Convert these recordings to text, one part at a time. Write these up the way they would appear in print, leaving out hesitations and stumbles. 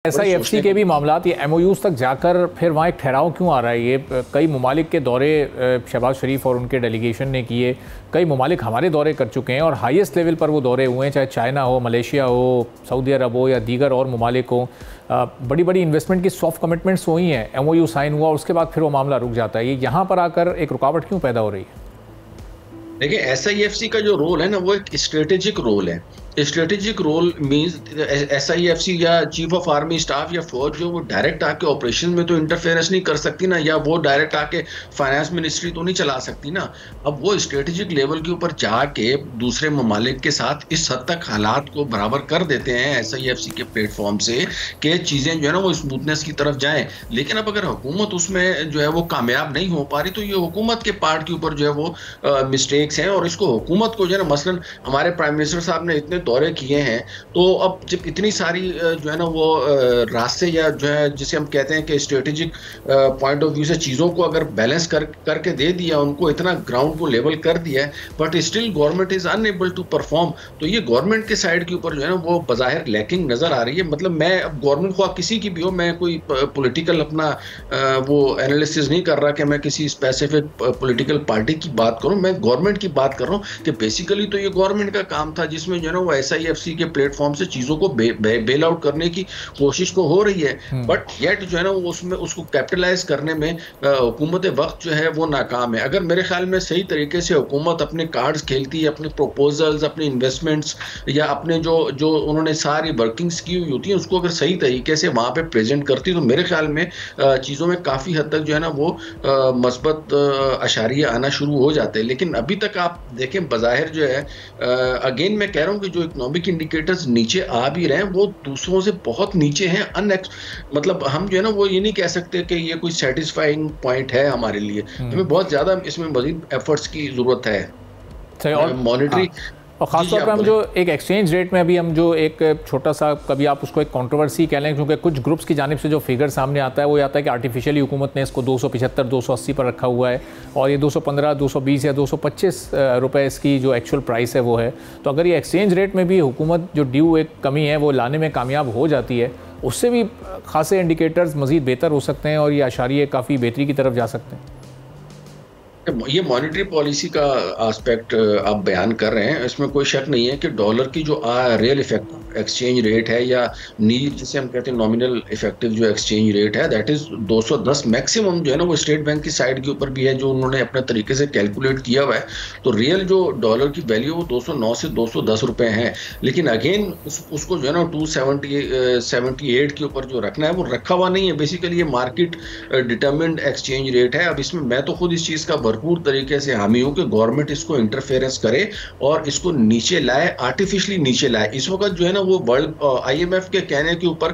SIFC के भी मामलात ये MOUs तक जाकर फिर वहाँ एक ठहराव क्यों आ रहा है? ये कई ममालिक के दौरे शहबाज शरीफ और उनके डेलीगेशन ने किए, कई ममालिक हमारे दौरे कर चुके हैं और हाईएस्ट लेवल पर वो दौरे हुए हैं, चाहे चाइना हो, मलेशिया हो, सऊदी अरब हो या दीगर और ममालिक हो। बड़ी बड़ी इन्वेस्टमेंट की सॉफ्ट कमिटमेंट्स हुई हैं, MOU साइन हुआ और उसके बाद फिर वो मामला रुक जाता है। ये यहाँ पर आकर एक रुकावट क्यों पैदा हो रही है? देखिए, SIFC का जो रोल है ना, वो एक स्ट्रेटेजिक रोल है। स्ट्रेटेजिक रोल मींस SIFC या चीफ ऑफ आर्मी स्टाफ या फौज जो वो डायरेक्ट आके ऑपरेशन में तो इंटरफेरेंस नहीं कर सकती ना, या वो डायरेक्ट आके फाइनेंस मिनिस्ट्री तो नहीं चला सकती ना। अब वो स्ट्रेटेजिक लेवल के ऊपर जाके दूसरे ममालिक के साथ इस हद तक हालात को बराबर कर देते हैं SIFC के प्लेटफॉर्म से कि चीज़ें जो है ना वो स्मूथनेस की तरफ जाएं। लेकिन अब अगर हुकूमत उसमें जो है वो कामयाब नहीं हो पा रही, तो ये हुकूमत के पार्ट के ऊपर जो है वो मिस्टेक्स हैं। और इसको हुकूमत को जो है ना, मसलन हमारे प्राइम मिनिस्टर साहब ने इतने दौरे किए हैं, तो अब जब इतनी सारी जो है ना वो रास्ते या जो है जिसे हम कहते हैं कि स्ट्रेटेजिक पॉइंट ऑफ व्यू से चीज़ों को अगर बैलेंस करके दे दिया, उनको इतना ग्राउंड को लेवल कर दिया है, but still government is unable to perform. तो ये गवर्नमेंट के साइड के ऊपर जो है ना वो बज़ाहिर लैकिंग नजर आ रही है। मतलब मैं अब गवर्नमेंट को किसी की भी हो, मैं कोई पॉलिटिकल अपना वो एनालिसिस नहीं कर रहा कि मैं किसी स्पेसिफिक पॉलिटिकल पार्टी की बात करूं, मैं गवर्नमेंट की बात कर रहा हूं कि बेसिकली तो ये गवर्नमेंट का काम था, जिसमें जो है ना वो SIFC के प्लेटफॉर्म से चीजों को बेल आउट करने की कोशिश को हो रही है, बट येट जो है ना वो उसमें उसको कैपिटलाइज करने में हुकूमत वक्त जो है वो नाकाम है। अगर मेरे ख्याल में सही तरीके से हुकूमत अपने कार्ड्स खेलती है, अपने प्रोपोजल्स, अपने इन्वेस्टमेंट्स या अपने जो उन्होंने सारी वर्किंग्स की हुई होती है, उसको अगर सही तरीके से वहां पे प्रेजेंट करती, तो मेरे ख्याल में चीज़ों में काफ़ी हद तक जो है ना वो मस्बत अशारिये आना शुरू हो जाते हैं। लेकिन अभी तक आप देखें, बज़ाहिर जो है अगेन मैं कह रहा हूँ कि जो इकोनॉमिक इंडिकेटर्स नीचे आ भी रहे हैं, वो दूसरों से बहुत नीचे हैं। मतलब हम जो है ना वो ये नहीं कह सकते कि ये कोई सेटिस्फाइंग पॉइंट है हमारे लिए। हमें बहुत ज़्यादा इसमें मज़ीद एफर्ट्स की ज़रूरत है। और मॉनेटरी और ख़ासतौर पर हम जो एक एक्सचेंज रेट में अभी हम जो एक छोटा सा, कभी आप उसको एक कंट्रोवर्सी कह लें, क्योंकि कुछ ग्रुप्स की जानिब से जो फिगर सामने आता है वो आता है कि आर्टिफिशियली हुकूमत ने इसको 275 280 पर रखा हुआ है और ये 215 220 या 225 रुपए इसकी जो एक्चुअल प्राइस है वो है। तो अगर ये एक्सचेंज रेट में भी हुकूमत जो ड्यू एक कमी है वो लाने में कामयाब हो जाती है, उससे भी खासे इंडिकेटर्स मज़ीद बेहतर हो सकते हैं और ये आशारिये काफ़ी बेहतरी की तरफ जा सकते हैं। ये मॉनेटरी पॉलिसी का एस्पेक्ट आप बयान कर रहे हैं, इसमें कोई शक नहीं है कि डॉलर की जो रियल इफेक्ट एक्सचेंज रेट है या नीड जिसे हम कहते हैं नॉमिनल इफेक्टिव जो एक्सचेंज रेट है, दैट इज 210 मैक्सिमम जो है ना वो स्टेट बैंक की साइड के ऊपर भी है, जो उन्होंने अपने तरीके से कैलकुलेट किया हुआ है। तो रियल जो डॉलर की वैल्यू वो 209 से 210 रुपए है। लेकिन अगेन उसको जो है ना 278 के ऊपर जो रखना है वो रखा हुआ नहीं है। बेसिकली ये मार्केट डिटरमिन्ड एक्सचेंज रेट है। अब इसमें मैं तो खुद इस चीज़ का भरपूर तरीके से हामी हूँ कि गवर्नमेंट इसको इंटरफेरेंस करे और इसको नीचे लाए, आर्टिफिशियली नीचे लाए। इस वक्त जो है ना वो वर्ल्ड IMF के कहने के ऊपर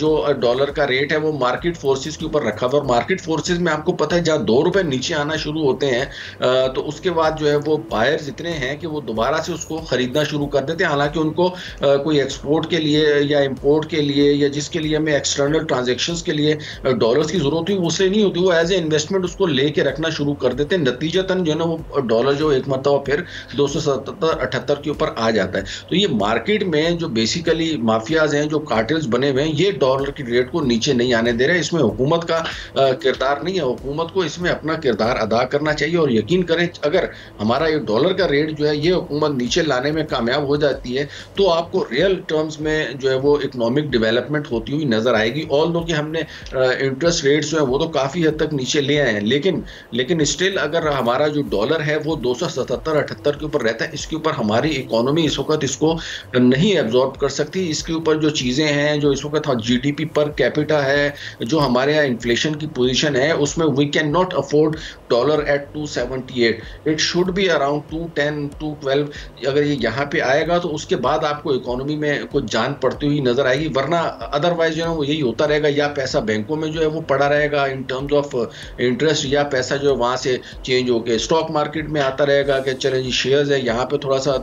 जो डॉलर का रेट है वो मार्केट फोर्सेस के ऊपर रखा हुआ है। और मार्केट फोर्सेस में आपको पता है जहाँ 2 रुपए नीचे आना शुरू होते हैं तो उसके बाद जो है वो बायर्स इतने हैं कि वो दोबारा से उसको खरीदना शुरू कर देते हैं। हालांकि उनको कोई एक्सपोर्ट के लिए या इम्पोर्ट के लिए या जिसके लिए हमें एक्सटर्नल ट्रांजेक्शंस के लिए डॉलर्स की जरूरत हुई, उससे नहीं होती, वो एज ए इन्वेस्टमेंट उसको लेके रखना शुरू कर देते हैं। नतीजतन जो है ना वो डॉलर जो एक मरतबा फिर 277-78 के ऊपर आ जाता है। तो ये मार्केट में जो बेसिकली माफियाज हैं, जो कार्टेल्स बने हुए हैं, ये डॉलर की रेट को नीचे नहीं आने दे रहे। इसमें हुकूमत का किरदार नहीं है। हुकूमत को इसमें अपना किरदार अदा करना चाहिए। और यकीन करें, अगर हमारा ये डॉलर का रेट जो है ये हुकूमत नीचे लाने में कामयाब हो जाती है तो आपको रियल टर्म्स में जो है वो इकोनॉमिक डेवलपमेंट होती हुई नजर आएगी। ऑल दो कि हमने इंटरेस्ट रेट्स जो है वो तो काफ़ी हद तक नीचे ले आए हैं, लेकिन स्टिल अगर हमारा जो डॉलर है वो 277-78 के ऊपर रहता है, इसके ऊपर हमारी इकोनॉमी इस वक्त इसको नहीं एब्जॉर्ब कर सकती। इसके ऊपर जो चीज़ें हैं, जो इस वक्त GDP पर कैपिटा है, जो हमारे यहाँ इन्फ्लेशन की पोजीशन है, उसमें we can not afford dollar at 278। It should be around 210 212। अगर ये यहाँ पे आएगा तो उसके बाद आपको इकोनॉमी में कुछ जान पड़ती हुई नजर आएगी, वरना अदरवाइज जो है वो यही होता रहेगा। या पैसा बैंकों में जो है वो पड़ा रहेगा इन टर्म्स ऑफ इंटरेस्ट, या पैसा जो है वहाँ से चेंज होके स्टॉक मार्केट में आता रहेगा कि चलें जी शेयर्स है, यहाँ पे थोड़ा सा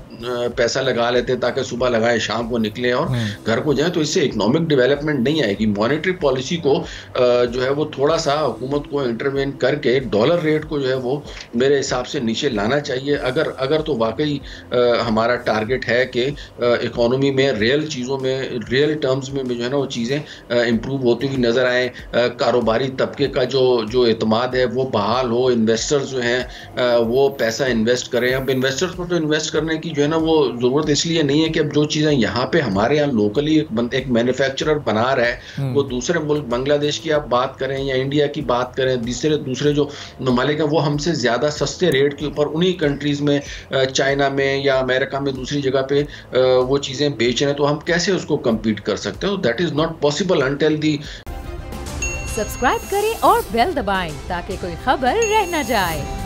पैसा लगा लेते हैं ताकि सुबह लगाए शाम को निकले और घर को जाए, तो इससे इकोनॉमिक डेवलपमेंट नहीं आएगी। मॉनेटरी पॉलिसी को जो है वो थोड़ा सा हुकूमत को इंटरवेन करके डॉलर रेट को जो है वो मेरे हिसाब से नीचे लाना चाहिए। अगर तो वाकई हमारा टारगेट है कि इकोनॉमी में रियल चीज़ों में, रियल टर्म्स में जो है ना वो चीज़ें इंप्रूव होती हुई नज़र आए, कारोबारी तबके का जो एतमाद है वो बहाल हो, इन्वेस्टर्स जो हैं वो पैसा इन्वेस्ट करें। अब इन्वेस्टर्स को तो इन्वेस्ट करने की जो है ना वो ज़रूरत इसलिए नहीं है कि अब जो चीज़ें यहाँ पे हमारे यहाँ लोकली एक मैन्युफैक्चरर बना रहा है वो दूसरे मुल्क, बांग्लादेश की आप बात करें या इंडिया की बात करें, दूसरे जो ममालिक हैं वो हमसे ज़्यादा सस्ते रेट के ऊपर उन्हीं कंट्रीज़ में, चाइना में या अमेरिका में दूसरी जगह पे वो चीज़ें बेच रहे हैं, तो हम कैसे उसको कम्पीट कर सकते हैं? That is not possible until the. Subscribe करें और बेल दबाएं ताकि कोई खबर रह न जाए।